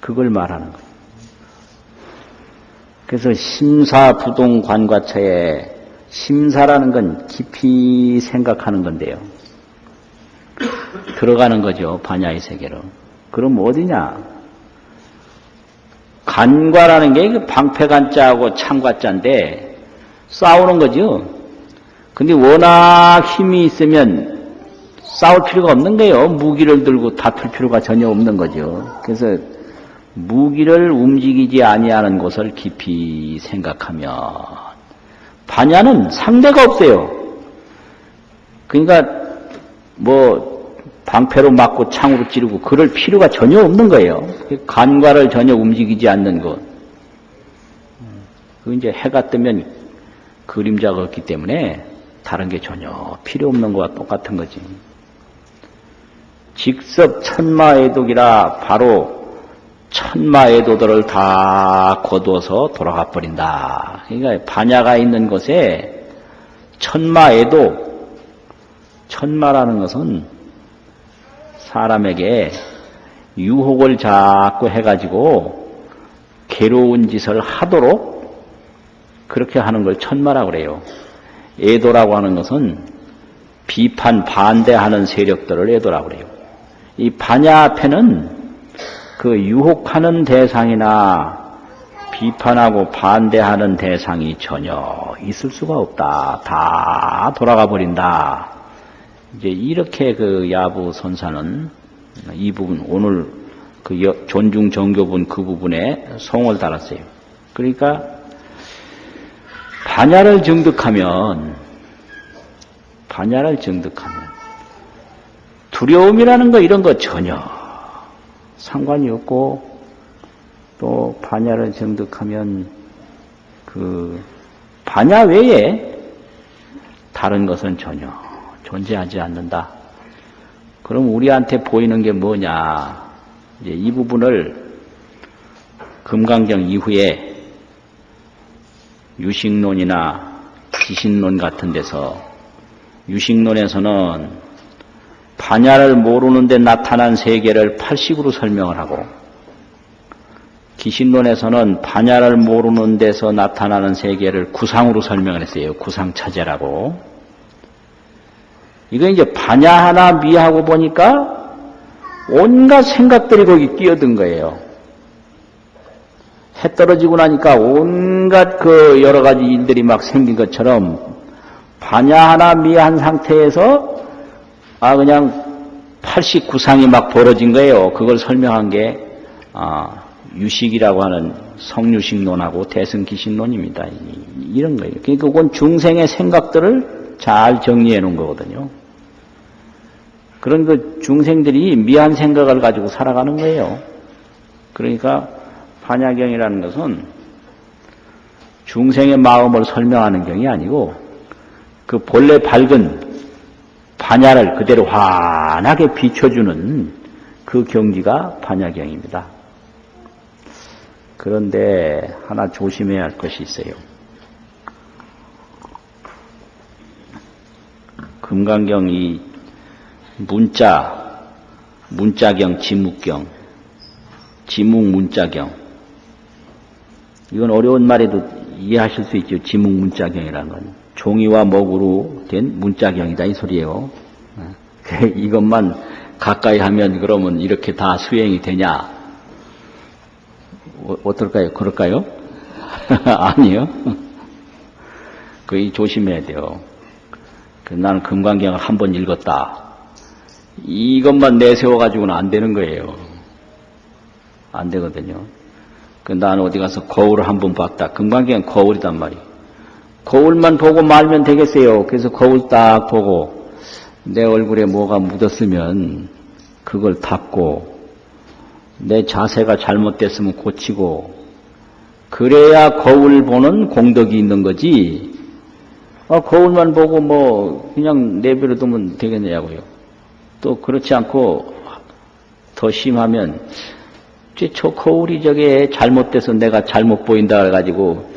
그걸 말하는 거예요. 그래서 심사부동 관과처에 심사라는 건 깊이 생각하는 건데요. 들어가는 거죠. 반야의 세계로. 그럼 어디냐? 간과라는 게 방패간자하고 창과자인데 싸우는 거죠. 근데 워낙 힘이 있으면 싸울 필요가 없는 거예요. 무기를 들고 다툴 필요가 전혀 없는 거죠. 그래서 무기를 움직이지 아니하는 것을 깊이 생각하면 반야는 상대가 없어요. 그러니까 뭐 방패로 맞고 창으로 찌르고 그럴 필요가 전혀 없는 거예요. 간과를 전혀 움직이지 않는 것. 그 이제 해가 뜨면 그림자가 없기 때문에 다른 게 전혀 필요 없는 것과 똑같은 거지. 직섭 천마애독이라 바로 천마애도들을 다 거두어서 돌아가 버린다. 그러니까 반야가 있는 곳에 천마애도, 천마라는 것은 사람에게 유혹을 자꾸 해가지고 괴로운 짓을 하도록 그렇게 하는 걸 천마라고 그래요. 애도라고 하는 것은 비판, 반대하는 세력들을 애도라고 그래요. 이 반야 앞에는 그 유혹하는 대상이나 비판하고 반대하는 대상이 전혀 있을 수가 없다. 다 돌아가 버린다. 이제 이렇게 그 야부 선사는 이 부분, 오늘 그 존중 정교분 그 부분에 송을 달았어요. 그러니까 반야를 정득하면 두려움이라는 거 이런 거 전혀 상관이 없고, 또 반야를 정득하면 그 반야 외에 다른 것은 전혀 존재하지 않는다. 그럼 우리한테 보이는 게 뭐냐? 이제 이 부분을 금강경 이후에 유식론이나 기신론 같은 데서, 유식론에서는 반야를 모르는데 나타난 세계를 80으로 설명을 하고, 기신론에서는 반야를 모르는 데서 나타나는 세계를 구상으로 설명을 했어요. 구상차제라고. 이거 이제 반야 하나 미하고 보니까 온갖 생각들이 거기 끼어든 거예요. 해 떨어지고 나니까 온갖 그 여러 가지 일들이 막 생긴 것처럼 반야 하나 미한 상태에서 그냥 89상이 막 벌어진 거예요. 그걸 설명한 게 유식이라고 하는 성유식론하고 대승기신론입니다. 이런 거예요. 그러니까 그건 중생의 생각들을 잘 정리해 놓은 거거든요. 그런 그 중생들이 미한 생각을 가지고 살아가는 거예요. 그러니까 반야경이라는 것은 중생의 마음을 설명하는 경이 아니고 그 본래 밝은 반야를 그대로 환하게 비춰주는 그 경지가 반야경입니다. 그런데 하나 조심해야 할 것이 있어요. 금강경 이 문자경, 지묵경, 지묵문자경. 이건 어려운 말에도 이해하실 수 있죠. 지묵문자경이라는 건. 종이와 먹으로 된 문자경이다 이 소리예요. 이것만 가까이 하면 그러면 이렇게 다 수행이 되냐? 어떨까요? 그럴까요? 아니요. 그 조심해야 돼요. 나는 금강경을 한 번 읽었다. 이것만 내세워가지고는 안 되는 거예요. 안 되거든요. 나는 어디 가서 거울을 한 번 봤다. 금강경은 거울이단 말이에요. 거울만 보고 말면 되겠어요. 그래서 거울 딱 보고 내 얼굴에 뭐가 묻었으면 그걸 닦고, 내 자세가 잘못됐으면 고치고, 그래야 거울 보는 공덕이 있는 거지. 거울만 보고 뭐 그냥 내버려 두면 되겠냐고요. 또 그렇지 않고 더 심하면 저 거울이 저게 잘못돼서 내가 잘못 보인다 해가지고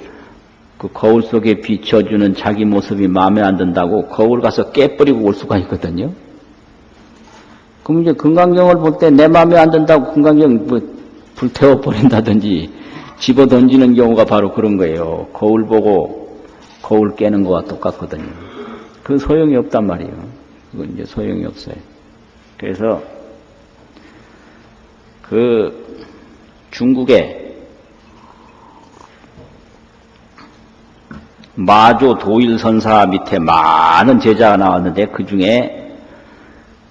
그 거울 속에 비춰주는 자기 모습이 마음에 안 든다고 거울 가서 깨버리고 올 수가 있거든요. 그럼 이제 금강경을 볼 때 내 마음에 안 든다고 금강경 뭐 불태워버린다든지 집어 던지는 경우가 바로 그런 거예요. 거울 보고 거울 깨는 거와 똑같거든요. 그 소용이 없단 말이에요. 그건 이제 소용이 없어요. 그래서 그 중국에 마조 도일선사 밑에 많은 제자가 나왔는데 그 중에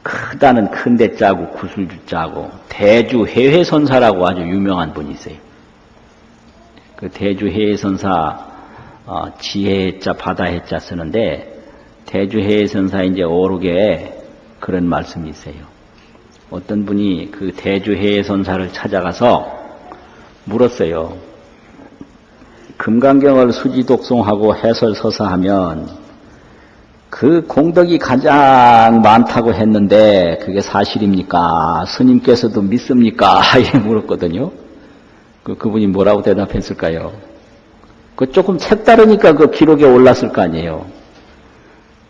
크다는 큰데 짜고 구슬주 짜고 대주 해회선사라고 아주 유명한 분이 있어요. 그 대주 해회선사 지혜자 바다해자 쓰는데 대주 해회선사 이제 오르게 그런 말씀이 있어요. 어떤 분이 그 대주 해회선사를 찾아가서 물었어요. 금강경을 수지독송하고 해설서사하면 그 공덕이 가장 많다고 했는데 그게 사실입니까? 스님께서도 믿습니까? 이렇게 물었거든요. 그분이 뭐라고 대답했을까요? 그 조금 색다르니까 그 기록에 올랐을 거 아니에요.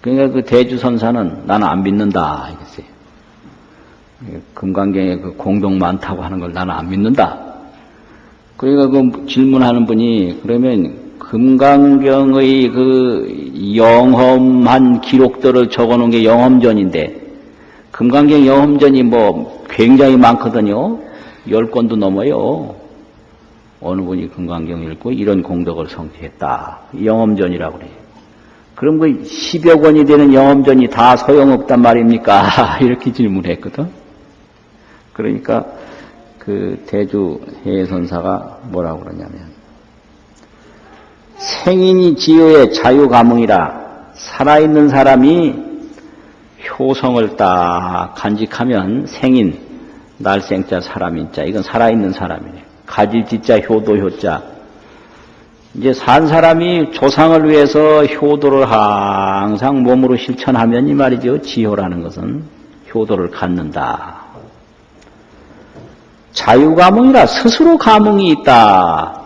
그러니까 그 대주선사는 나는 안 믿는다 이랬어요. 금강경에 그 공덕 많다고 하는 걸 나는 안 믿는다. 그러니까 그 질문하는 분이 그러면 금강경의 그 영험한 기록들을 적어놓은 게 영험전인데 금강경 영험전이 뭐 굉장히 많거든요. 10권도 넘어요. 어느 분이 금강경 읽고 이런 공덕을 성취했다. 영험전이라고 그래요. 그럼 그 10여 권이 되는 영험전이 다 소용없단 말입니까? 이렇게 질문했거든. 그러니까 그 대주 해선사가 뭐라고 그러냐면 생인이 지효의 자유감흥이라 살아있는 사람이 효성을 딱 간직하면 생인 날생자 사람인자 이건 살아있는 사람이네. 가질지자 효도효자 이제 산 사람이 조상을 위해서 효도를 항상 몸으로 실천하면 이 말이죠. 지효라는 것은 효도를 갖는다. 자유감흥이라 스스로 감흥이 있다.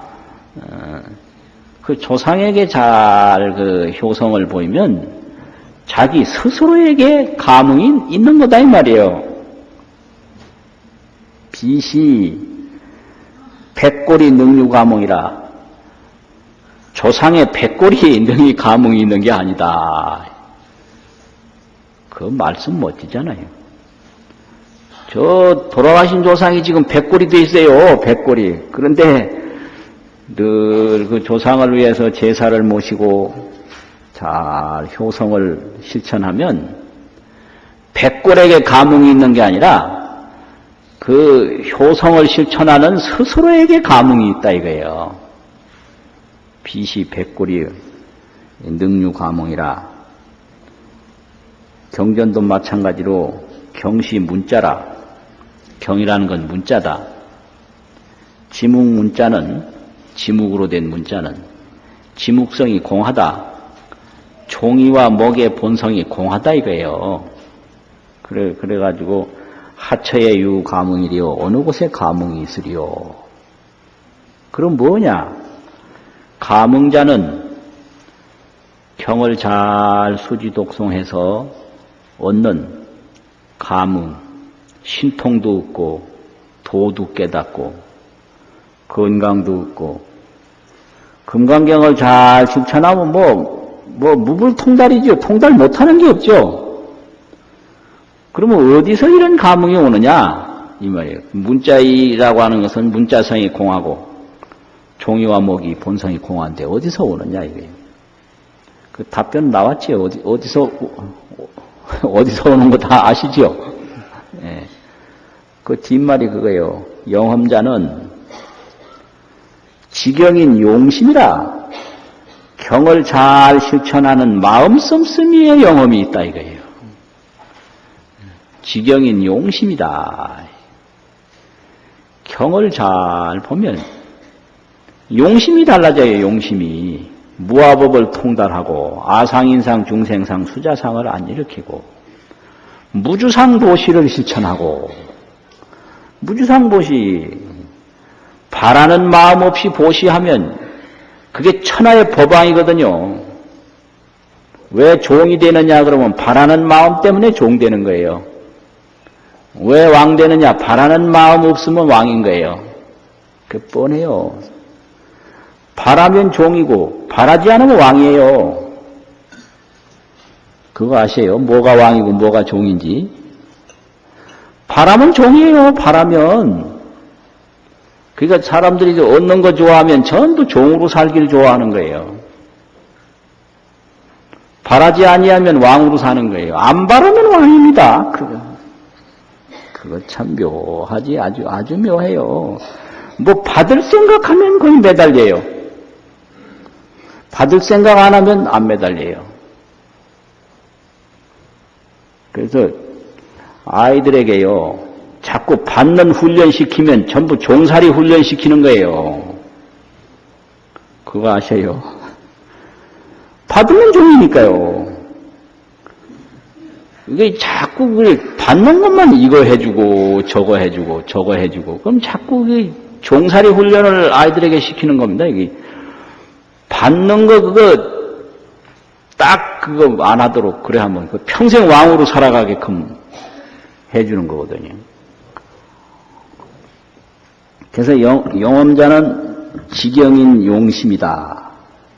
그 조상에게 잘 그 효성을 보이면 자기 스스로에게 감흥이 있는 거다 이 말이에요. 빛이 백골이 능유감흥이라 조상의 백골이 능이 감흥이 있는 게 아니다. 그 말씀 멋지잖아요. 저 돌아가신 조상이 지금 백골이 돼 있어요. 백골이. 그런데 늘 그 조상을 위해서 제사를 모시고 잘 효성을 실천하면 백골에게 감흥이 있는 게 아니라 그 효성을 실천하는 스스로에게 감흥이 있다 이거예요. 빛이 백골이 능유감흥이라 경전도 마찬가지로 경시 문자라 경이라는 건 문자다. 지묵 문자는 지묵으로 된 문자는 지묵성이 공하다. 종이와 먹의 본성이 공하다 이거예요. 그래가지고 하처의 유 감흥이리요. 어느 곳에 감흥이 있으리요. 그럼 뭐냐? 감흥자는 경을 잘 수지독송해서 얻는 감흥, 신통도 얻고 도도 깨닫고 건강도 얻고 금강경을 잘 실천하면 뭐 무불통달이죠. 통달 못하는 게 없죠. 그러면 어디서 이런 감흥이 오느냐 이 말이에요. 문자이라고 하는 것은 문자성이 공하고 종이와 목이 본성이 공한데 어디서 오느냐 이거예요. 그 답변 나왔지. 어디서 오는 거 다 아시죠? 예. 그 뒷말이 그거예요. 영험자는 지경인 용심이라 경을 잘 실천하는 마음 씀씀이의 영험이 있다 이거예요. 지경인 용심이다. 경을 잘 보면 용심이 달라져요. 용심이 무아법을 통달하고 아상인상 중생상 수자상을 안 일으키고 무주상 보시를 실천하고 무주상 보시 바라는 마음 없이 보시하면 그게 천하의 법왕이거든요. 왜 종이 되느냐 그러면 바라는 마음 때문에 종 되는 거예요. 왜 왕 되느냐? 바라는 마음 없으면 왕인 거예요. 그 뻔해요. 바라면 종이고 바라지 않으면 왕이에요. 그거 아세요? 뭐가 왕이고 뭐가 종인지? 바라면 종이에요. 바라면. 그러니까 사람들이 얻는 거 좋아하면 전부 종으로 살기를 좋아하는 거예요. 바라지 아니하면 왕으로 사는 거예요. 안 바라면 왕입니다. 그거 참 묘하지. 아주 묘해요. 뭐 받을 생각하면 거의 매달려요. 받을 생각 안 하면 안 매달려요. 그래서 아이들에게요, 자꾸 받는 훈련시키면 전부 종살이 훈련시키는 거예요. 그거 아셔요? 받으면 종이니까요. 이게 자꾸 받는 것만 이거 해주고 저거 해주고 그럼 자꾸 종살이 훈련을 아이들에게 시키는 겁니다. 이게 받는 거 그거 안 하도록 그래 하면 평생 왕으로 살아가게끔 해주는 거거든요. 그래서 영험자는 지경인 용심이다.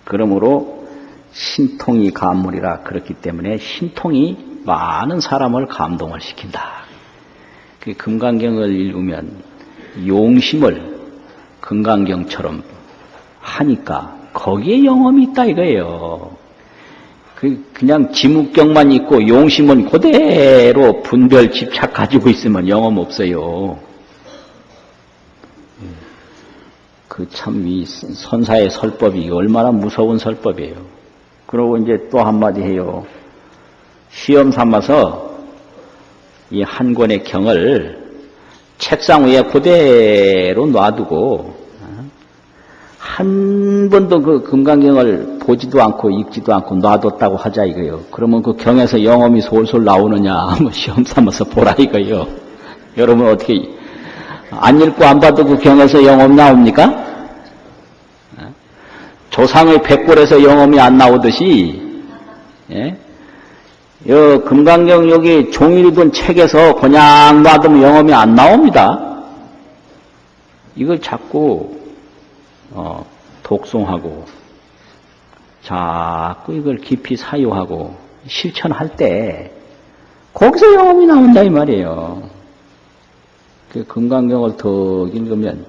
그러므로 신통이 감물이라. 그렇기 때문에 신통이 많은 사람을 감동을 시킨다. 그 금강경을 읽으면 용심을 금강경처럼 하니까 거기에 영험이 있다 이거예요. 그냥 지묵경만 있고 용심은 그대로 분별 집착 가지고 있으면 영험 없어요. 참 이 선사의 설법이 얼마나 무서운 설법이에요. 그러고 이제 또 한마디 해요. 시험 삼아서 이 한 권의 경을 책상 위에 그대로 놔두고 한 번도 그 금강경을 보지도 않고 읽지도 않고 놔뒀다고 하자 이거요. 그러면 그 경에서 영험이 솔솔 나오느냐 한번 시험 삼아서 보라 이거요. 여러분 어떻게 안 읽고 안 봐도 그 경에서 영험 나옵니까? 조상의 백골에서 영험이 안 나오듯이, 예? 금강경 여기 종이로 든 책에서 그냥 놔두면 영험이 안 나옵니다. 이걸 자꾸 독송하고 자꾸 이걸 깊이 사유하고 실천할 때 거기서 영험이 나온다 이 말이에요. 그 금강경을 더 읽으면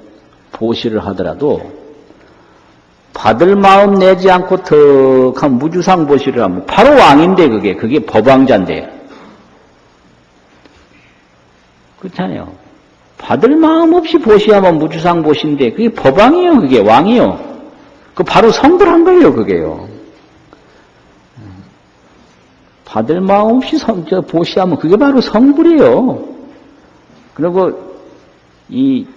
보시를 하더라도 받을 마음 내지 않고 턱한 무주상 보시를 하면 바로 왕인데 그게 법왕자인데 그렇잖아요. 받을 마음 없이 보시하면 무주상 보시인데 그게 법왕이에요. 그게 왕이요. 그 바로 성불한 거예요. 그게요. 받을 마음 없이 보시하면 그게 바로 성불이에요. 그리고 이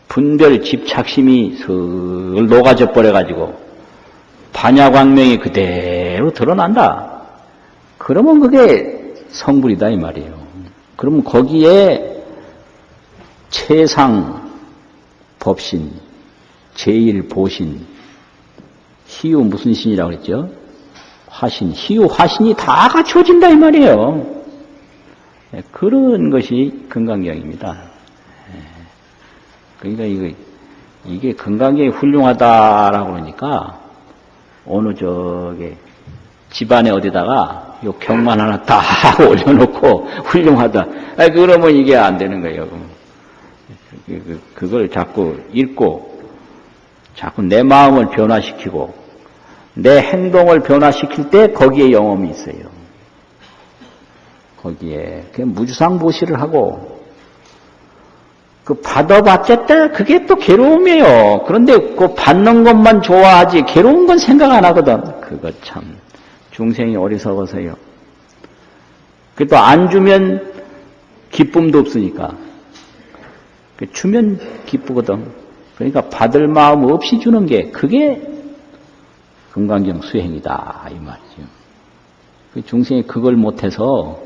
분별 집착심이 슬 녹아져 버려가지고 반야광명이 그대로 드러난다. 그러면 그게 성불이다 이 말이에요. 그러면 거기에 최상 법신, 제일 보신, 희유 무슨 신이라고 그랬죠? 화신, 희유 화신이 다 갖춰진다 이 말이에요. 그런 것이 금강경입니다. 그러니까 이게 금강경이 훌륭하다라고 그러니까 어느 집안에 어디다가 요 경만 하나 딱 올려놓고 훌륭하다. 그러면 이게 안 되는 거예요. 그걸 자꾸 읽고 자꾸 내 마음을 변화시키고 내 행동을 변화시킬 때 거기에 영험이 있어요. 거기에 무주상 보시를 하고 그 받아봤자 그게 또 괴로움이에요. 그런데 그 받는 것만 좋아하지 괴로운 건 생각 안 하거든. 그거 참 중생이 어리석어서요. 그 또 안 주면 기쁨도 없으니까. 주면 기쁘거든. 그러니까 받을 마음 없이 주는 게 그게 금강경 수행이다 이 말이죠. 그 중생이 그걸 못해서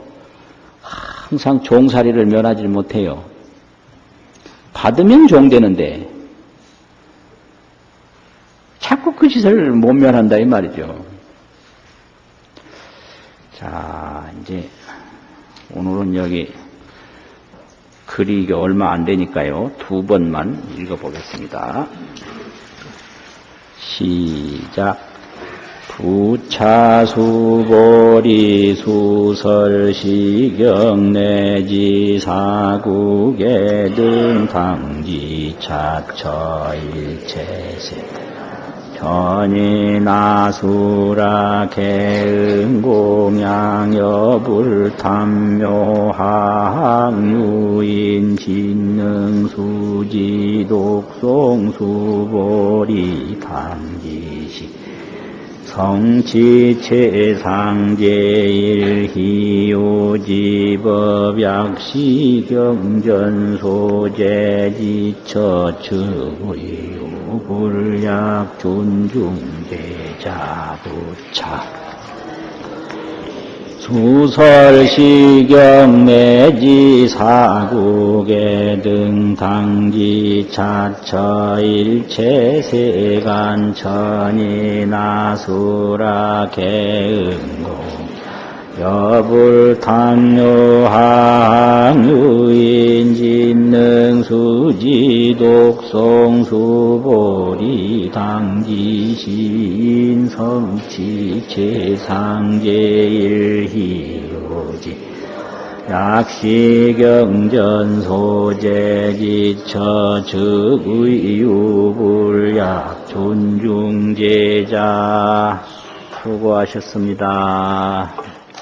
항상 종살이를 면하지 못해요. 받으면 종되는데 자꾸 그 짓을 못 면한다 이 말이죠. 자, 이제 오늘은 여기 글이 이게 얼마 안 되니까요. 2번만 읽어보겠습니다. 시작. 부차수보리 수설시경 내지 사국의 등탕지 차처일체세 전이나수라 개응공양여불탐묘학유인 진능수지 독송수보리 당지시 성치체상제일희요지법약시경전소재지처측의요불약 존중대자부차 수설시경 내지 사국의 등당지 차처일체세간 천이나수라 개응공 여불탐묘학유인진능수지 독송수보리 당지시인 성치체상제일희요지 약시경전소재지처즉의유불약 존중제자 수고하셨습니다.